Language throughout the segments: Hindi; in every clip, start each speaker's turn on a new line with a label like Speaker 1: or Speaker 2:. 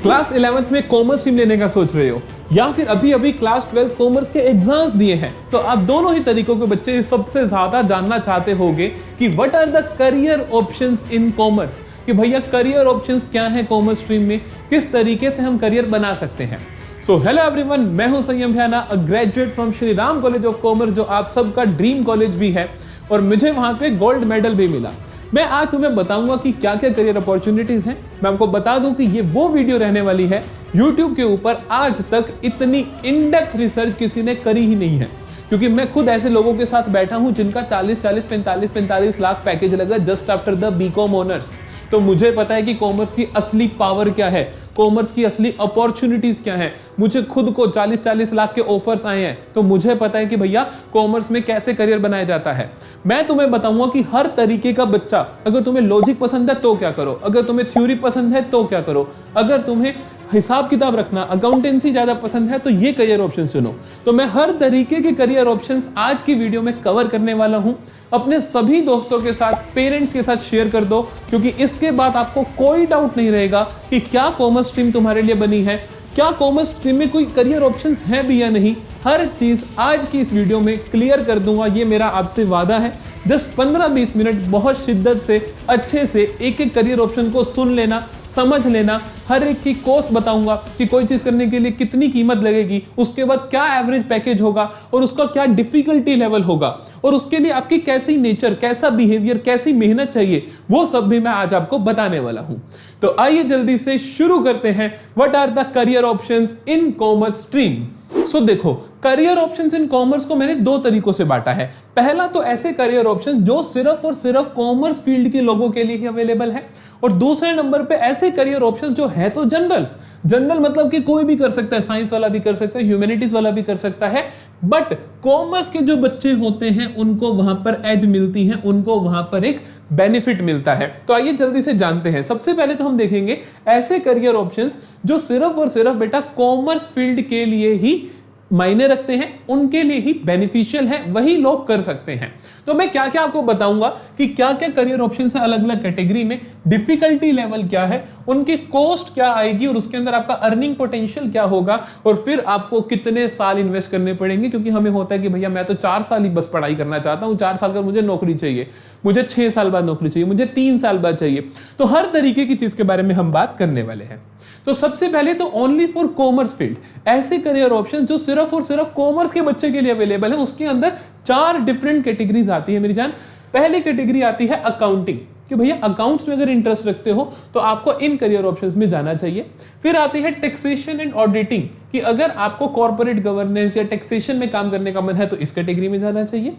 Speaker 1: क्लास 11th में कॉमर्स स्ट्रीम लेने का सोच रहे हो या फिर अभी अभी क्लास 12 कॉमर्स के एग्जाम्स दिए हैं, तो आप दोनों ही तरीकों के बच्चे सबसे ज्यादा जानना चाहते होंगे कि what are the career options in commerce, कि भैया करियर ऑप्शंस क्या हैं कॉमर्स स्ट्रीम में, किस तरीके से हम करियर बना सकते हैं। सो हेलो एवरीवन, मैं हूं संयम Bhyana, a graduate from Shri Ram college of commerce, जो आप सबका ड्रीम कॉलेज भी है और मुझे वहां पे गोल्ड मेडल भी मिला। मैं आज तुम्हें बताऊंगा कि क्या क्या करियर अपॉर्चुनिटीज हैं। मैं आपको बता दूं कि ये वो वीडियो रहने वाली है YouTube के ऊपर आज तक इतनी इन डेप्थ रिसर्च किसी ने करी ही नहीं है, क्योंकि मैं खुद ऐसे लोगों के साथ बैठा हूं जिनका 40-45 लाख पैकेज लगा just after the BCom honours. तो मुझे पता है कि कॉमर्स की असली पावर क्या है, कॉमर्स की असली अपॉर्चुनिटीज क्या है। मुझे खुद को 40 लाख के ऑफर्स आए हैं, तो मुझे पता है कि भैया कॉमर्स में कैसे करियर बनाया जाता है। मैं तुम्हें बताऊंगा कि हर तरीके का बच्चा, अगर तुम्हें लॉजिक पसंद है तो क्या करो, अगर तुम्हें थ्योरी पसंद है तो क्या करो, अगर तुम्हें हिसाब किताब रखना, अकाउंटेंसी ज्यादा पसंद है तो ये करियर ऑप्शन चुनो। तो मैं हर तरीके के करियर ऑप्शंस आज की वीडियो में कवर करने वाला हूं। अपने सभी दोस्तों के साथ, पेरेंट्स के साथ शेयर कर दो, क्योंकि इसके बाद आपको कोई डाउट नहीं रहेगा कि क्या कॉमर्स स्ट्रीम तुम्हारे लिए बनी है, क्या कॉमर्स स्ट्रीम में कोई करियर ऑप्शंस है भी या नहीं। हर चीज आज की इस वीडियो में क्लियर कर दूंगा, ये मेरा आपसे वादा है। जस्ट 15-20 मिनट बहुत शिद्दत से अच्छे से एक एक करियर ऑप्शन को सुन लेना, समझ लेना। हर एक की कॉस्ट बताऊंगा कि कोई चीज करने के लिए कितनी कीमत लगेगी, उसके बाद क्या एवरेज पैकेज होगा और उसका क्या डिफिकल्टी लेवल होगा, और उसके लिए आपकी कैसी नेचर, कैसा बिहेवियर, कैसी मेहनत चाहिए, वो सब भी मैं आज आपको बताने वाला हूं। तो आइए जल्दी से शुरू करते हैं। What are the career options in commerce stream. So देखो, करियर ऑप्शंस इन कॉमर्स को मैंने दो तरीकों से बांटा है। पहला तो ऐसे करियर ऑप्शन जो सिर्फ और सिर्फ कॉमर्स फील्ड के लोगों के लिए ही अवेलेबल है, और दूसरे नंबर पे ऐसे करियर ऑप्शन जो है तो जनरल मतलब कि कोई भी कर सकता है, साइंस वाला भी कर सकता है, ह्यूमैनिटीज वाला भी कर सकता है, बट कॉमर्स के जो बच्चे होते हैं उनको वहां पर एज मिलती है, उनको वहां पर एक बेनिफिट मिलता है। तो आइए जल्दी से जानते हैं। सबसे पहले तो हम देखेंगे ऐसे करियर ऑप्शंस जो सिर्फ और सिर्फ बेटा कॉमर्स फील्ड के लिए ही मायने रखते हैं, उनके लिए ही बेनिफिशियल है, वही लोग कर सकते हैं। तो मैं क्या क्या आपको बताऊंगा कि क्या क्या करियर ऑप्शन है अलग अलग कैटेगरी में, डिफिकल्टी लेवल क्या है, उनकी कॉस्ट क्या आएगी, और उसके अंदर आपका अर्निंग पोटेंशियल क्या होगा, और फिर आपको कितने साल इन्वेस्ट करने पड़ेंगे। क्योंकि हमें होता है कि भैया मैं तो 4 साल ही बस पढ़ाई करना चाहता हूं, 4 साल का मुझे नौकरी चाहिए, मुझे 6 साल बाद नौकरी चाहिए, मुझे 3 साल बाद चाहिए। तो हर तरीके की चीज के बारे में हम बात करने वाले हैं। तो सबसे पहले तो ओनली फॉर कॉमर्स फील्ड ऐसे करियर ऑप्शन जो सिर्फ और सिर्फ कॉमर्स के बच्चे के लिए अवेलेबल है, उसके अंदर 4 डिफरेंट कैटेगरीज आती है मेरी जान। पहली कैटेगरी आती है अकाउंटिंग, कि भैया अकाउंट्स में अगर इंटरेस्ट रखते हो तो आपको इन करियर ऑप्शंस में जाना चाहिए। फिर आती है टैक्सेशन एंड ऑडिटिंग, कि अगर आपको कॉर्पोरेट गवर्नेंस या टैक्सेशन में काम करने का मन है तो इस कैटेगरी में जाना चाहिए।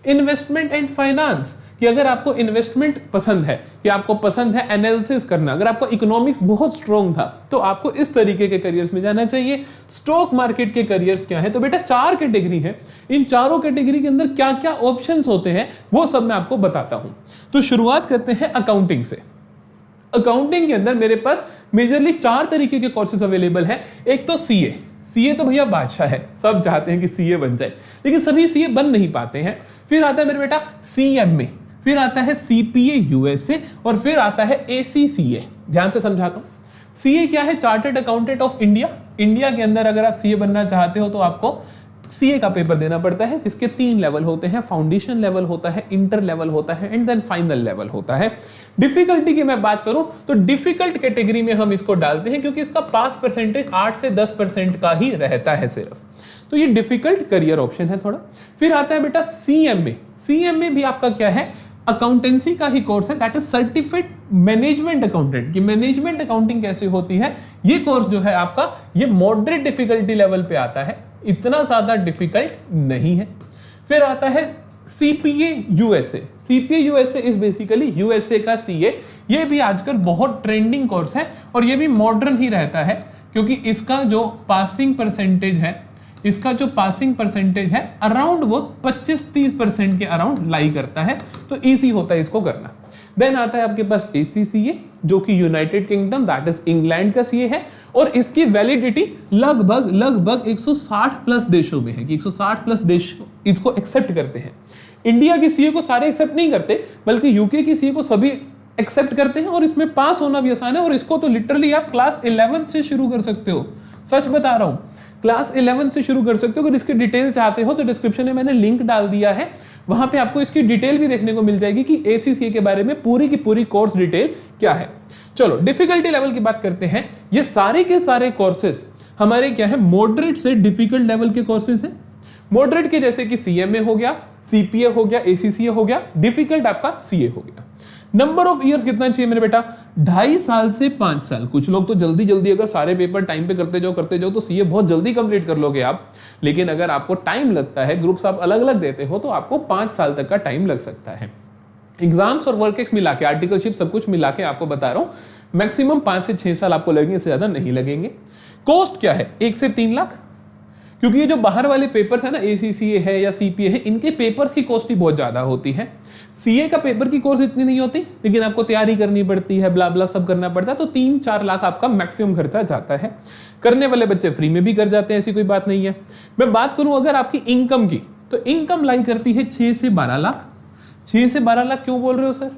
Speaker 1: इन्वेस्टमेंट एंड फाइनेंस, कि अगर आपको इन्वेस्टमेंट पसंद है, कि आपको पसंद है एनालिसिस करना, अगर आपको इकोनॉमिक्स बहुत स्ट्रॉन्ग था तो आपको इस तरीके के करियर्स में जाना चाहिए। स्टॉक मार्केट के करियर्स क्या है, तो बेटा 4 कैटेगरी है। इन चारों कैटेगरी के अंदर क्या क्या ऑप्शंस होते हैं वो सब मैं आपको बताता हूं। तो शुरुआत करते हैं अकाउंटिंग से। अकाउंटिंग के अंदर मेरे पास मेजरली 4 तरीके के कोर्सेज अवेलेबल है। एक तो सीए तो भैया बादशाह है, सब चाहते हैं कि सीए बन जाए, लेकिन सभी सीए बन नहीं पाते हैं। फिर आता है मेरे बेटा सीएमए, फिर आता है सीपीए यूएसए, और फिर आता है एसीसीए। ध्यान से समझाता हूं। सीए क्या है, chartered accountant of India. India के अंदर अगर आप सीए बनना चाहते हो तो आपको सीए का पेपर देना पड़ता है, जिसके 3 लेवल होते हैं। फाउंडेशन लेवल होता है, इंटर लेवल होता है, एंड देन फाइनल लेवल होता है। डिफिकल्टी की मैं बात करूं तो डिफिकल्ट कैटेगरी में हम इसको डालते हैं, क्योंकि इसका पास परसेंटेज 8 से 10% का ही रहता है सिर्फ। तो ये डिफिकल्ट करियर ऑप्शन है थोड़ा। फिर आता है बेटा सीएमए भी आपका क्या है, अकाउंटेंसी का ही कोर्स है, that is certified management accountant. कि मैनेजमेंट अकाउंटिंग कैसे होती है, ये कोर्स जो है आपका, ये मॉडरेट डिफिकल्टी लेवल पे आता है, इतना ज्यादा डिफिकल्ट नहीं है। फिर आता है CPA USA is basically USA का सीए। ये भी आजकल बहुत ट्रेंडिंग कोर्स है, और ये भी मॉडर्न ही रहता है, क्योंकि इसका जो पासिंग परसेंटेज है अराउंड वो 25-30% के अराउंड लाई करता है, तो इजी होता है इसको करना। देन आता है आपके पास एसीसीए, जो कि United kingdom that is England का सीए है, और इसकी वैलिडिटी लगभग 160 प्लस देशों में है, कि 160 प्लस देश इसको एक्सेप्ट करते हैं। इंडिया की सीए को सारे एक्सेप्ट नहीं करते, बल्कि यूके की सीए को सभी एक्सेप्ट करते हैं और इसमें पास होना भी आसान है। और इसको तो लिटरली आप क्लास 11 से शुरू कर सकते हो, सच बता रहा हूं, क्लास 11 से शुरू कर सकते हो। अगर इसकी डिटेल चाहते हो तो डिस्क्रिप्शन में मैंने लिंक डाल दिया है, वहां पे आपको इसकी डिटेल भी देखने को मिल जाएगी कि ACCA के बारे में पूरी की पूरी कोर्स डिटेल क्या है। चलो डिफिकल्टी लेवल की बात करते हैं। ये सारे के सारे कोर्सेज हमारे क्या है, मॉडरेट से डिफिकल्ट लेवल के कोर्सेज हैं। मॉडरेट के जैसे कि CMA हो गया, CPA हो गया, ACCA हो गया, डिफिकल्ट आपका CA हो गया। नंबर ऑफ ईयर्स कितना चाहिए मेरे बेटा, 2.5 साल से 5 साल। कुछ लोग तो जल्दी जल्दी अगर सारे पेपर टाइम पे करते जाओ तो CA बहुत जल्दी कंप्लीट कर लोगे आप। लेकिन अगर आपको टाइम लगता है, ग्रुप्स आप अलग अलग देते हो, तो आपको 5 साल तक का टाइम लग सकता है। एग्जाम्स और वर्क एक्स मिला के, आर्टिकलशिप सब कुछ मिला के आपको बता रहा हूं, मैक्सिमम 5 से 6 साल आपको लगेंगे, इससे ज्यादा नहीं लगेंगे। कॉस्ट क्या है, 1 से 3 लाख। क्योंकि ये जो बाहर वाले पेपर्स है ना, ACCA है या CPA है, इनके पेपर्स की कॉस्ट ही बहुत ज्यादा होती है। CA का पेपर की कॉस्ट इतनी नहीं होती, लेकिन आपको तैयारी करनी पड़ती है, ब्ला ब्ला सब करना पड़ता है, तो 3-4 लाख आपका मैक्सिमम खर्चा जाता है। करने वाले बच्चे फ्री में भी कर जाते हैं, ऐसी कोई बात नहीं है। मैं बात करूं अगर आपकी इनकम की, तो इनकम लाई करती है 6 से 12 लाख। 6 से 12 लाख क्यों बोल रहे हो सर?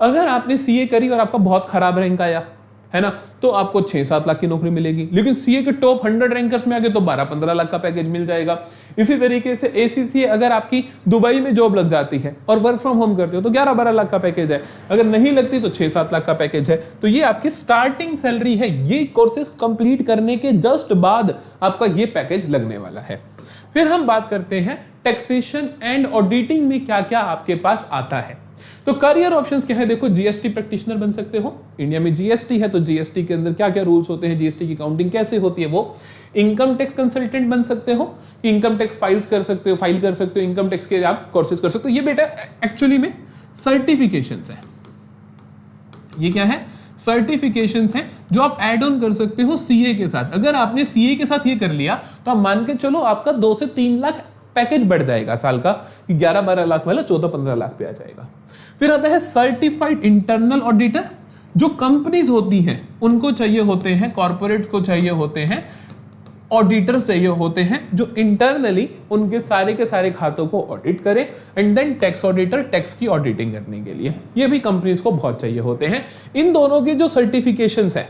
Speaker 1: अगर आपने CA करी और आपका बहुत खराब रैंक आया है ना, तो आपको 6-7 लाख की नौकरी मिलेगी। लेकिन CA के टॉप 100 रैंकर्स में आगे तो 12-15 लाख का पैकेज मिल जाएगा। इसी तरीके से ACCA अगर आपकी दुबई में जॉब लग जाती है और वर्क फ्रॉम होम करते हो तो 11-12 लाख का पैकेज है। अगर नहीं लगती तो 6-7 लाख का पैकेज है। तो ये आपकी स्टार्टिंग सैलरी है। ये कोर्सेज कंप्लीट करने के जस्ट बाद आपका ये पैकेज लगने वाला है। फिर हम बात करते हैं टैक्सेशन एंड ऑडिटिंग में क्या क्या आपके पास आता है। तो करियर ऑप्शंस क्या है, देखो GST प्रैक्टिशनर बन सकते हो। इंडिया में GST है, तो GST के अंदर क्या क्या रूल्स होते हैं, GST की काउंटिंग कैसे होती है वो। इनकम टैक्स कंसल्टेंट बन सकते हो, इनकम टैक्स फाइल कर सकते हो, इनकम टैक्स के आप कोर्सेज कर सकते हो। ये बेटा एक्चुअली में सर्टिफिकेशंस है। ये क्या है, सर्टिफिकेशंस हैं जो आप ऐड ऑन कर सकते हो CA के साथ। अगर आपने CA के साथ ये कर लिया तो आप मान के चलो आपका 2 से 3 लाख पैकेज बढ़ जाएगा साल का, 11-12 लाख वाला 14-15 लाख पे आ जाएगा। फिर आता है सर्टिफाइड इंटरनल ऑडिटर। जो कंपनीज होती हैं उनको चाहिए होते हैं, कॉर्पोरेट को चाहिए होते हैं, ऑडिटर्स चाहिए होते हैं जो इंटरनली उनके सारे के सारे खातों को ऑडिट करें। And then tax auditor, tax की ऑडिटिंग करने के लिए, ये भी कंपनीज को बहुत चाहिए होते हैं। इन दोनों की जो सर्टिफिकेशंस है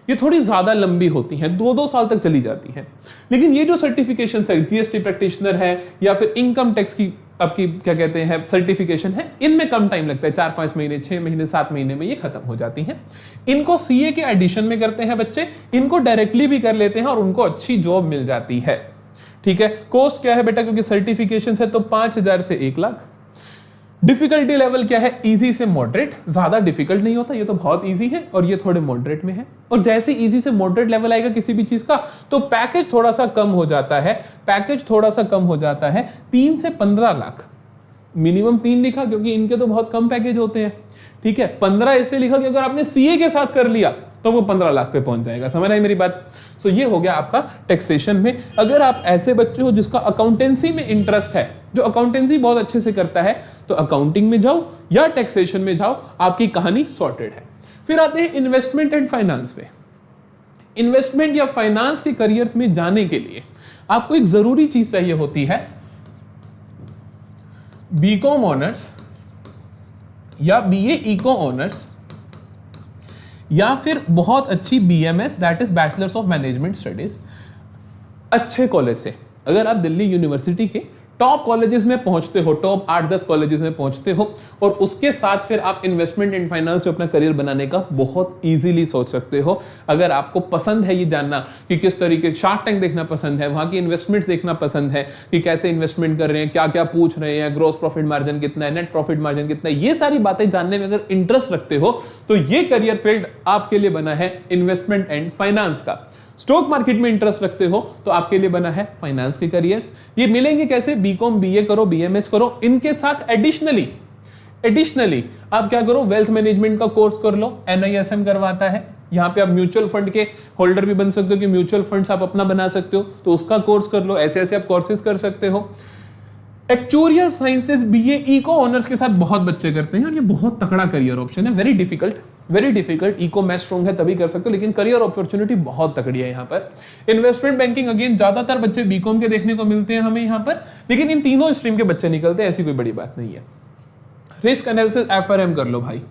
Speaker 1: ये थोड़ी ज्यादा लंबी होती हैं, 2-2 साल तक चली जाती हैं। लेकिन ये जो सर्टिफिकेशन है, GST प्रैक्टिशनर है या फिर इनकम टैक्स की आपकी क्या कहते हैं सर्टिफिकेशन है, इनमें कम टाइम लगता है, 4-5 महीने, 6 महीने, 7 महीने में ये खत्म हो जाती हैं। इनको CA के एडिशन में करते हैं बच्चे, इनको डायरेक्टली भी कर लेते हैं और उनको अच्छी जॉब मिल जाती है। ठीक है, कॉस्ट क्या है बेटा, क्योंकि सर्टिफिकेशन है तो 5,000 से 1 लाख। डिफिकल्टी लेवल क्या है, इजी से मॉडरेट, ज्यादा डिफिकल्ट नहीं होता, ये तो बहुत इजी है और ये थोड़े मॉडरेट में है। और जैसे इजी से मॉडरेट लेवल आएगा किसी भी चीज का तो पैकेज थोड़ा सा कम हो जाता है, 3 से 15 लाख। मिनिमम 3 लिखा क्योंकि इनके तो बहुत कम पैकेज होते हैं। ठीक है, 15 ऐसे लिखा कि अगर आपने CA के साथ कर लिया तो वो 15 लाख पे पहुंच जाएगा। समझ आई मेरी बात? सो ये हो गया आपका टैक्सेशन में। अगर आप ऐसे बच्चे हो जिसका अकाउंटेंसी में इंटरेस्ट है, जो अकाउंटेंसी बहुत अच्छे से करता है, तो अकाउंटिंग में जाओ या टैक्सेशन में जाओ, आपकी कहानी सॉर्टेड है। फिर आते हैं इन्वेस्टमेंट एंड फाइनेंस पे। इन्वेस्टमेंट या फाइनेंस के करियर्स में जाने के लिए आपको एक जरूरी चीज चाहिए होती है, BCom ऑनर्स या BA इको ऑनर्स या फिर बहुत अच्छी BMS that is bachelors of management studies अच्छे कॉलेज से। अगर आप दिल्ली यूनिवर्सिटी के टॉप कॉलेजेस में पहुंचते हो, टॉप 8-10 कॉलेजेस में पहुंचते हो और उसके साथ फिर आप इन्वेस्टमेंट एंड फाइनेंस में अपना करियर बनाने का बहुत इजीली सोच सकते हो। अगर आपको पसंद है ये जानना कि किस तरीके, शार्क टैंक देखना पसंद है, वहां की इन्वेस्टमेंट्स देखना पसंद है कि कैसे इन्वेस्टमेंट कर रहे हैं, क्या क्या पूछ रहे हैं, ग्रॉस प्रॉफिट मार्जिन कितना है, नेट प्रॉफिट मार्जिन कितना है, ये सारी बातें जानने में अगर इंटरेस्ट रखते हो तो ये करियर फील्ड आपके लिए बना है इन्वेस्टमेंट एंड फाइनेंस का। स्टॉक मार्केट में इंटरेस्ट रखते हो तो आपके लिए बना है फाइनेंस के करियर्स। ये मिलेंगे कैसे, BCom BA करो, BMS करो, इनके साथ एडिशनली आप क्या करो, वेल्थ मैनेजमेंट का कोर्स कर लो, NISM करवाता है। यहाँ पे आप म्यूचुअल फंड के होल्डर भी बन सकते हो कि म्यूचुअल फंड्स आप अपना बना सकते हो, तो उसका कोर्स कर लो। ऐसे ऐसे आप कोर्सेज कर सकते हो। Actuarial sciences BA eco honours के साथ बहुत बच्चे करते हैं और ये बहुत तगड़ा करियर ऑप्शन है। Very difficult. इको में स्ट्रॉन्ग है तभी कर सकते हो, लेकिन करियर अपॉर्चुनिटी बहुत तगड़ी है यहाँ पर। इन्वेस्टमेंट बैंकिंग अगेन ज्यादातर बच्चे BCom के देखने को मिलते हैं हमें यहाँ पर, लेकिन इन तीनों स्ट्रीम के बच्चे निकलते हैं, ऐसी कोई बड़ी बात नहीं है। रिस्क एनालिसिस FRM कर लो भाई,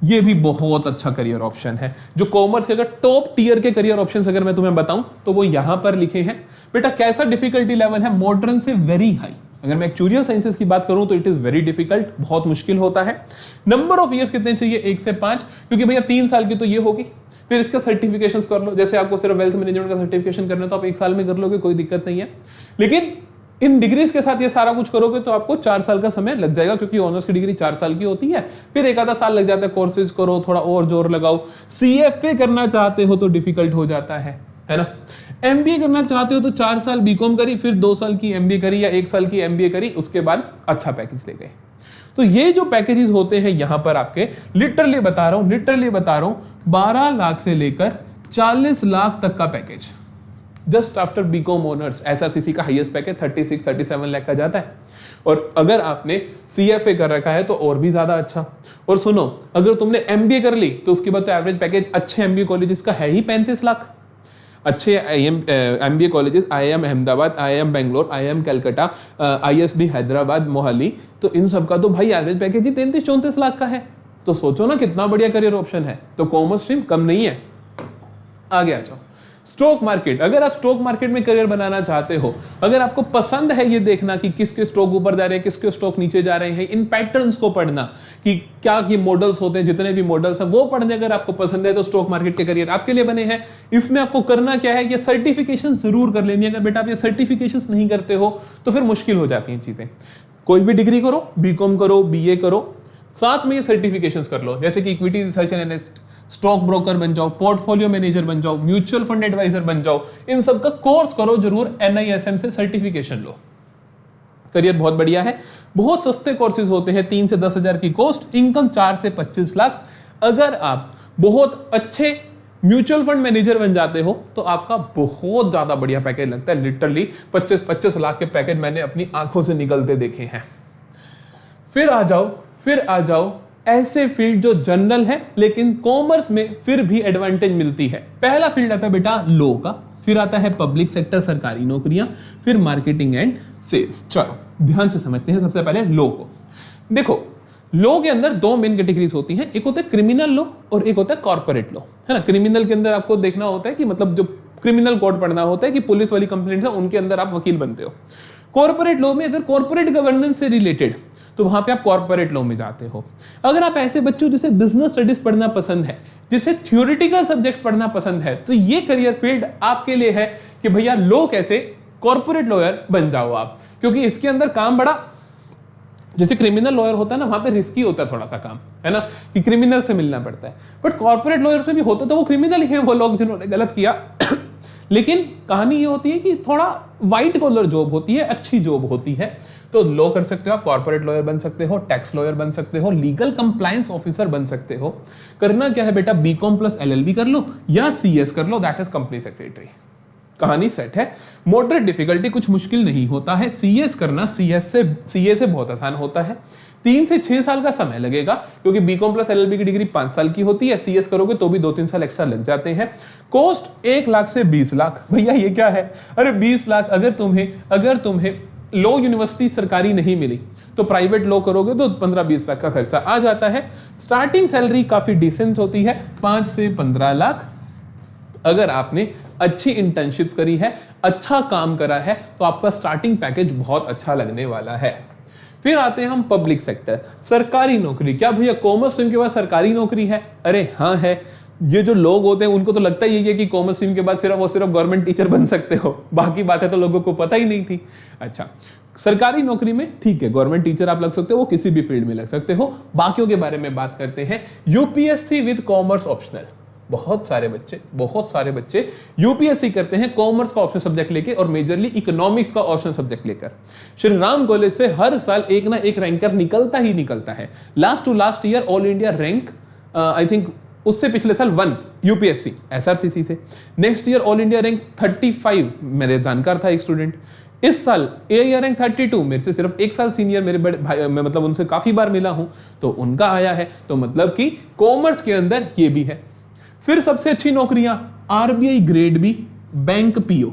Speaker 1: ये भी बहुत अच्छा करियर ऑप्शन है। जो कॉमर्स के अगर टॉप टीयर के करियर ऑप्शंस अगर मैं तुम्हें बताऊं तो वो यहां पर लिखे हैं। बेटा कैसा डिफिकल्टी लेवल है? मॉडर्न से वेरी हाई। अगर मैं एक्चुअरियल साइंसेस की बात करूं तो इट इज वेरी डिफिकल्ट, बहुत मुश्किल होता है। नंबर ऑफ ईयर्स कितने चाहिए? 1 से 5, क्योंकि भैया 3 साल की तो ये होगी, फिर इसका सर्टिफिकेशंस कर लो। जैसे आपको सिर्फ वेल्थ मैनेजमेंट का सर्टिफिकेशन करना है तो आप 1 साल में कर लोगे, कोई दिक्कत नहीं है। लेकिन इन डिग्रीज के साथ ये सारा कुछ करोगे तो आपको 4 साल का समय लग जाएगा, क्योंकि ऑनर्स की डिग्री 4 साल की होती है। फिर एक आधा साल लग जाता है, कोर्सेज करो, थोड़ा और जोर लगाओ। सीएफए करना चाहते हो तो डिफिकल्ट हो जाता है ना। एमबीए करना चाहते हो तो 4 साल बीकॉम करी, फिर 2 साल की एमबीए करी या 1 साल की एमबीए करी, उसके बाद अच्छा पैकेज ले गए। तो ये जो पैकेजेस होते हैं यहां पर आपके, लिटरली बता रहा हूं 12 लाख से लेकर 40 लाख तक का package just after BCom honours. SRCC का हाईएस्ट पैकेज 36-37 लाख का जाता है, और अगर आपने सीएफए कर रखा है तो और भी ज्यादा अच्छा। और सुनो, अगर तुमने एमबीए कर ली तो उसके बाद तो एवरेज पैकेज अच्छे एमबीए कॉलेजेस का है ही 35 लाख। अच्छे MBA colleges, IIM Ahmedabad, IIM Bangalore, IIM Calcutta, ISB Hyderabad, Mohali, तो इन सब का तो भाई एवरेज पैकेज ही 33-34 लाख का है। तो सोचो ना कितना बढ़िया करियर ऑप्शन है। तो कॉमर्स स्ट्रीम कम नहीं है। आगे आ जाओ, स्टॉक मार्केट। अगर आप स्टॉक मार्केट में करियर बनाना चाहते हो, अगर आपको पसंद है ये देखना कि किसके स्टॉक ऊपर जा रहे हैं, किसके स्टॉक नीचे जा रहे हैं, इन पैटर्न्स को पढ़ना कि क्या ये मॉडल्स होते हैं, जितने भी मॉडल्स हैं वो पढ़ने अगर आपको पसंद है तो स्टॉक मार्केट के करियर आपके लिए बने हैं। इसमें आपको करना क्या है, ये सर्टिफिकेशन जरूर कर लेनी है। अगर बेटा आप ये सर्टिफिकेशन नहीं करते हो तो फिर मुश्किल हो जाती हैं चीजें। कोई भी डिग्री करो, बीकॉम करो, बीए करो, साथ में ये सर्टिफिकेशंस कर लो, जैसे कि equity research analyst, stock broker बन जाओ, पोर्टफोलियो मैनेजर बन जाओ, म्यूचुअल फंड एडवाइजर बन जाओ। इन सब का कोर्स करो जरूर, एनआईएसएम से सर्टिफिकेशन लो। करियर बहुत बढ़िया है, बहुत सस्ते कोर्सेज होते हैं, 3 से 10 हजार की कॉस्ट, इनकम 4 से 25 लाख। अगर आप बहुत अच्छे म्यूचुअल फंड मैनेजर बन जाते हो तो आपका बहुत ज्यादा बढ़िया पैकेज लगता है। लिटरली 25 लाख के पैकेज मैंने अपनी आंखों से निकलते देखे हैं। फिर आ जाओ ऐसे फील्ड जो जनरल है लेकिन कॉमर्स में फिर भी एडवांटेज मिलती है। पहला फील्ड आता है बेटा लॉ का, फिर आता है पब्लिक सेक्टर, सरकारी नौकरियां, फिर मार्केटिंग एंड सेल्स। चलो ध्यान से समझते हैं। सबसे पहले लॉ को देखो। लॉ के अंदर 2 मेन कैटेगरीज होती हैं, एक होता है क्रिमिनल लॉ और एक होता है कॉर्पोरेट लॉ, है ना। क्रिमिनल के अंदर आपको देखना होता है कि मतलब जो क्रिमिनल कोड पढ़ना होता है कि पुलिस वाली कंप्लेंट्स है उनके अंदर आप वकील बनते हो। कॉर्पोरेट लॉ में अगर कॉर्पोरेट गवर्नेंस से रिलेटेड तो वहां पे आप कॉर्पोरेट लॉ में जाते हो। अगर आप ऐसे बच्चों जिसे बिजनेस स्टडीज पढ़ना पसंद है, जिसे थ्योरेटिकल सब्जेक्ट्स पढ़ना पसंद है, तो ये करियर फील्ड आपके लिए है कि भैया लॉ कैसे, कॉर्पोरेट लॉयर बन जाओ आप। क्योंकि इसके अंदर काम बड़ा, जैसे क्रिमिनल लॉयर होता है ना, वहां पे रिस्की होता है थोड़ा सा काम, है ना, कि क्रिमिनल से मिलना पड़ता है। बट कॉर्पोरेट लॉयर्स में भी होता तो वो क्रिमिनल ही है, वो लोग जिन्होंने गलत किया। लेकिन कहानी ये होती है कि थोड़ा व्हाइट कॉलर जॉब होती है, अच्छी जॉब होती है। तो लॉ कर सकते हो आप, कॉर्पोरेट लॉयर बन सकते हो, टैक्स लॉयर बन सकते हो, लीगल कंप्लायंस ऑफिसर बन सकते हो। करना क्या है बेटा, बीकॉम प्लस एलएलबी कर लो या सीएस कर लो, दैट इज कंपनी सेक्रेटरी। कहानी सेट है। मॉडरेट डिफिकल्टी, कुछ मुश्किल नहीं होता है। सीएस करना सीए से बहुत आसान होता है। 3 से 6 साल का समय लगेगा, क्योंकि बीकॉम प्लस एलएलबी की डिग्री 5 साल की होती है। सीएस करोगे तो भी 2-3 साल एक्स्ट्रा लग जाते हैं। कॉस्ट 1 लाख से 20 लाख। भैया ये क्या है, अरे 20 लाख। अगर तुम्हें लॉ यूनिवर्सिटी सरकारी नहीं मिली तो प्राइवेट लॉ करोगे तो 15-20 लाख का खर्चा आ जाता है। स्टार्टिंग सैलरी काफी डिसेंट होती है, 5 से 15 लाख। अगर आपने अच्छी इंटर्नशिप्स करी है, अच्छा काम करा है, तो आपका स्टार्टिंग पैकेज बहुत अच्छा लगने वाला है। फिर आते हैं हम पब्लिक सेक्टर, सरकारी नौकरी। क्या भैया कॉमर्स स्ट्रीम के बाद सरकारी नौकरी है? अरे हाँ है। ये जो लोग होते हैं उनको तो लगता ही है कि कॉमर्स स्ट्रीम के बाद सिर्फ और सिर्फ गवर्नमेंट टीचर बन सकते हो, बाकी बातें तो लोगों को पता ही नहीं थी। अच्छा, सरकारी नौकरी में ठीक है, गवर्नमेंट टीचर आप लग सकते हो, वो किसी भी फील्ड में लग सकते हो। बाकियों के बारे में बात करते हैं। UPSC with commerce optional. बहुत सारे बच्चे यूपीएससी करते हैं कॉमर्स का ऑप्शन सब्जेक्ट लेके और मेजरली इकोनॉमिक्स का ऑप्शन सब्जेक्ट लेकर। श्री राम कॉलेज से हर साल एक ना एक रैंकर निकलता ही निकलता है। Last to last year all India rank, I think उससे पिछले साल 1 यूपीएससी एसआरसीसी से। Next year all India rank 35, मेरे जानकार था एक स्टूडेंट। इस साल एआईआर रैंक 32, मेरे से सिर्फ 1 साल सीनियर मेरे बड़े भाई, मैं मतलब उनसे काफी बार मिला हूं, तो उनका आया है। तो मतलब कि कॉमर्स के अंदर ये भी है। फिर सबसे अच्छी नौकरियां RBI grade B, bank PO.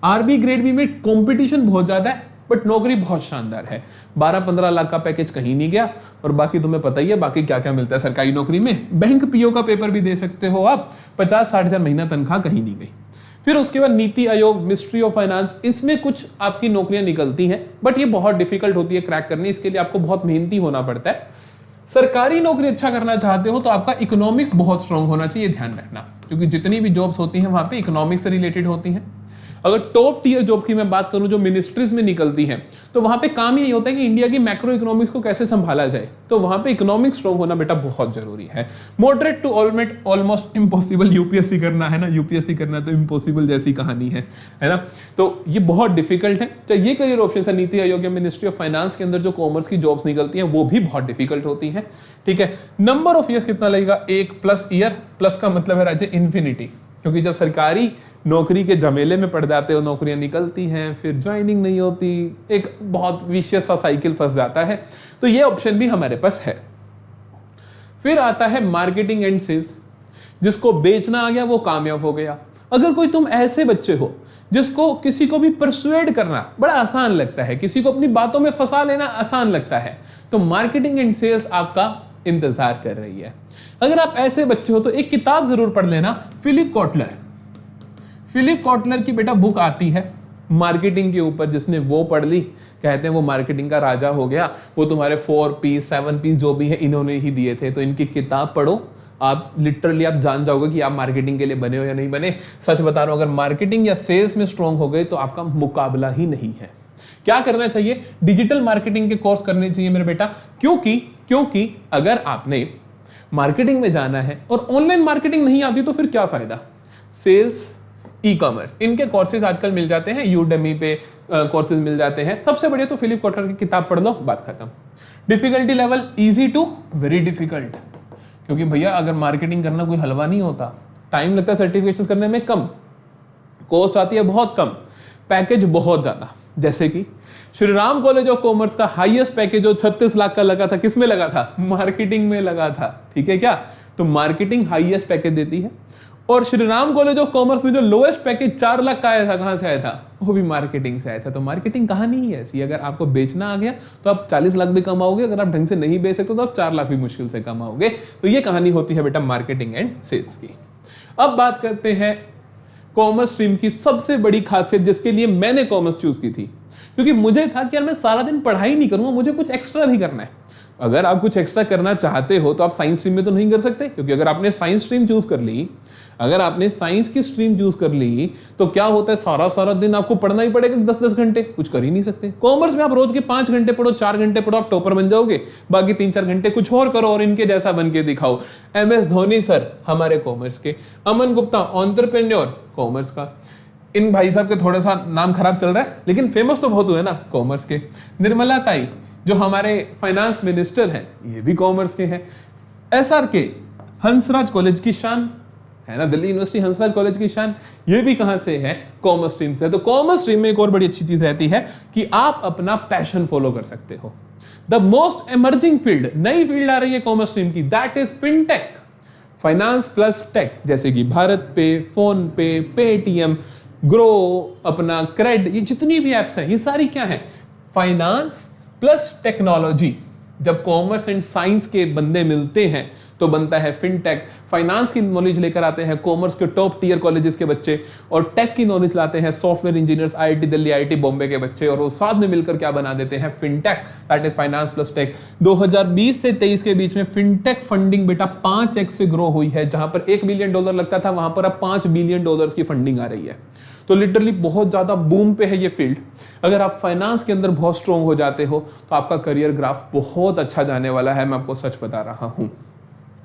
Speaker 1: RBI grade B में कंपटीशन बहुत ज्यादा है, बट नौकरी बहुत शानदार है। 12-15 लाख का पैकेज कहीं नहीं गया, और बाकी तुम्हें पता ही है बाकी क्या क्या मिलता है सरकारी नौकरी में। बैंक पीओ का पेपर भी दे सकते हो आप, 50-60 हजार महीना तनख्वाह कहीं नहीं गई। फिर उसके बाद NITI Aayog, ministry of finance, इसमें कुछ आपकी नौकरियां निकलती हैं, बट ये बहुत डिफिकल्ट होती है क्रैक करनी, इसके लिए आपको बहुत मेहनती होना पड़ता है। सरकारी नौकरी अच्छा करना चाहते हो तो आपका इकोनॉमिक्स बहुत स्ट्रांग होना चाहिए, ध्यान रखना, क्योंकि जितनी भी जॉब्स होती हैं वहां पे इकोनॉमिक्स से रिलेटेड होती हैं। अगर टॉप टीयर जॉब्स की मैं बात करूं जो मिनिस्ट्रीज में निकलती हैं, तो वहां पे काम यही होता है कि इंडिया की मैक्रो इकोनॉमिक्स को कैसे संभाला जाए, तो वहां पे इकोनॉमिक्स स्ट्रांग होना बेटा बहुत जरूरी है। Moderate to almost impossible UPSC करना है ना, यूपीएससी करना तो इम्पॉसिबल जैसी कहानी है ना, तो ये बहुत डिफिकल्ट है। तो ये करियर ऑप्शन है नीति आयोग या मिनिस्ट्री ऑफ फाइनेंस के अंदर जो कॉमर्स की जॉब्स निकलती हैं वो भी बहुत डिफिकल्ट होती हैं, ठीक है। नंबर ऑफ ईयर्स कितना लगेगा, 1+ ईयर, प्लस का मतलब है राजे इन्फिनिटी, क्योंकि जब सरकारी नौकरी के झमेले में पड़ जाते हो, नौकरियां निकलती हैं, फिर ज्वाइनिंग नहीं होती, एक बहुत विशियस सा साइकिल फंस जाता है, तो ये ऑप्शन भी हमारे पास है। फिर आता है मार्केटिंग एंड सेल्स, जिसको बेचना आ गया वो कामयाब हो गया। अगर कोई तुम ऐसे बच्चे हो जिसको किसी को भी परसुएड करना बड़ा आसान लगता है, किसी को अपनी बातों में फंसा लेना आसान लगता है, तो मार्केटिंग एंड सेल्स आपका इंतजार कर रही है। अगर आप ऐसे बच्चे हो तो एक किताब जरूर पढ़ लेना, फिलिप कॉटलर की बेटा बुक आती है मार्केटिंग के ऊपर, जिसने वो पढ़ ली कहते हैं वो मार्केटिंग का राजा हो गया। वो तुम्हारे 4P 7P जो भी है इन्होंने ही दिए थे, तो इनकी किताब पढ़ो, आप लिटरली आप जान जाओगे कि आप मार्केटिंग के लिए बने हो या नहीं बने। सच बता रहा हूं, अगर मार्केटिंग या सेल्स में स्ट्रांग हो गए तो आपका मुकाबला ही नहीं है। क्या करना चाहिए, डिजिटल मार्केटिंग के कोर्स करने चाहिए मेरे बेटा, क्योंकि अगर आपने मार्केटिंग में जाना है और ऑनलाइन मार्केटिंग नहीं आती तो फिर क्या फायदा। सेल्स, ई कॉमर्स, इनके कोर्सेज आजकल मिल जाते हैं, यूडेमी पे कोर्सेज मिल जाते हैं। सबसे बढ़िया तो फिलिप कॉटलर की किताब पढ़ लो, बात खत्म। Difficulty level easy to very difficult, क्योंकि भैया अगर मार्केटिंग करना कोई हलवा नहीं होता, टाइम लगता है सर्टिफिकेशन करने में कम, कॉस्ट आती है बहुत कम, पैकेज बहुत ज्यादा। जैसे कि श्रीराम कॉलेज ऑफ कॉमर्स का हाईएस्ट पैकेज जो 36 लाख का लगा था, किसमें लगा था, मार्केटिंग में लगा था, ठीक है क्या। तो मार्केटिंग हाईएस्ट पैकेज देती है, और श्रीराम कॉलेज ऑफ कॉमर्स में जो लोएस्ट पैकेज 4 लाख का आया था, कहां से आया था, वो भी मार्केटिंग से आया था। तो मार्केटिंग कहानी ही ऐसी, अगर आपको बेचना आ गया तो आप 40 लाख भी कमाओगे, अगर आप ढंग से नहीं बेच सकते तो आप 4 लाख भी मुश्किल से कमाओगे। तो ये कहानी होती है बेटा मार्केटिंग एंड सेल्स की। अब बात करते हैं कॉमर्स स्ट्रीम की सबसे बड़ी खासियत, जिसके लिए मैंने कॉमर्स चूज की थी, क्योंकि मुझे था कि यार मैं सारा दिन पढ़ाई नहीं करूंगा, मुझे कुछ एक्स्ट्रा भी करना है। अगर आप कुछ एक्स्ट्रा करना चाहते हो तो आप साइंस स्ट्रीम में तो नहीं कर सकते, क्योंकि अगर आपने साइंस स्ट्रीम चूज कर ली, अगर आपने साइंस की स्ट्रीम चूज कर ली तो क्या होता है, सारा दिन आपको पढ़ना ही पड़ेगा 10-10 घंटे, कुछ कर ही नहीं सकते। कॉमर्स में आप रोज के 5 घंटे पढ़ो, 4 घंटे पढ़ो, आप टॉपर बन जाओगे, बाकी 3-4 घंटे कुछ और करो और इनके जैसा बन के दिखाओ। MS धोनी सर हमारे कॉमर्स के, अमन गुप्ता एंटरप्रेन्योर कॉमर्स का, इन भाई साहब के थोड़ा सा नाम खराब चल रहा है लेकिन फेमस तो बहुत हुए ना कॉमर्स के। निर्मला ताई जो हमारे फाइनेंस मिनिस्टर हैं, ये भी कॉमर्स के हैं। SRK हंसराज कॉलेज की शान है ना, दिल्ली यूनिवर्सिटी हंसराज कॉलेज की शान, ये भी कहां से है, कॉमर्स स्ट्रीम से। तो कॉमर्स स्ट्रीम में एक और बड़ी अच्छी चीज रहती है कि आप अपना पैशन फॉलो कर सकते हो। द मोस्ट इमर्जिंग फील्ड, नई फील्ड आ रही है कॉमर्स स्ट्रीम की, that is fintech, finance plus tech, जैसे कि भारत पे, फोन पे, पेटीएम, ग्रो, अपना क्रेड, ये जितनी भी एप्स हैं ये सारी क्या है, फाइनेंस प्लस टेक्नोलॉजी। जब कॉमर्स एंड साइंस के बंदे मिलते हैं तो बनता है फिनटेक। फाइनेंस की नॉलेज लेकर आते हैं कॉमर्स के टॉप टीयर कॉलेजेस के बच्चे, और टेक की नॉलेज लाते हैं software engineers, IIT Delhi, IIT Bombay के बच्चे, और वो साथ में मिलकर क्या बना देते हैं, fintech, that is finance plus tech. 2020 से 23 के बीच में फिनटेक फंडिंग बेटा 5x से ग्रो हुई है। जहां पर $1 बिलियन लगता था, वहां पर अब $5 बिलियन की फंडिंग आ रही है। तो लिटरली बहुत ज्यादा बूम पे है ये फील्ड। अगर आप फाइनेंस के अंदर बहुत स्ट्रॉन्ग हो जाते हो तो आपका करियर ग्राफ बहुत अच्छा जाने वाला है, मैं आपको सच बता रहा हूं।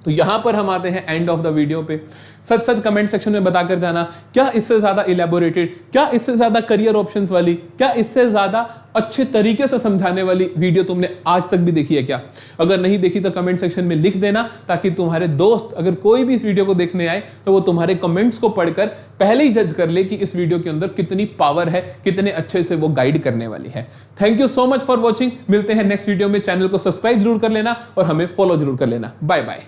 Speaker 1: तो यहां पर हम आते हैं एंड ऑफ द वीडियो पे। सच कमेंट सेक्शन में बताकर जाना, क्या इससे ज्यादा इलेबोरेटेड, क्या इससे ज्यादा करियर ऑप्शंस वाली, क्या इससे ज्यादा अच्छे तरीके से समझाने वाली वीडियो तुमने आज तक भी देखी है क्या। अगर नहीं देखी तो कमेंट सेक्शन में लिख देना, ताकि तुम्हारे दोस्त अगर कोई भी इस वीडियो को देखने आए तो वो तुम्हारे कमेंट्स को पढ़कर पहले ही जज कर ले कि इस वीडियो के अंदर कितनी पावर है, कितने अच्छे से वो गाइड करने वाली है। Thank you so much for watching. मिलते हैं नेक्स्ट वीडियो में। चैनल को सब्सक्राइब जरूर कर लेना और हमें फॉलो जरूर कर लेना। Bye bye.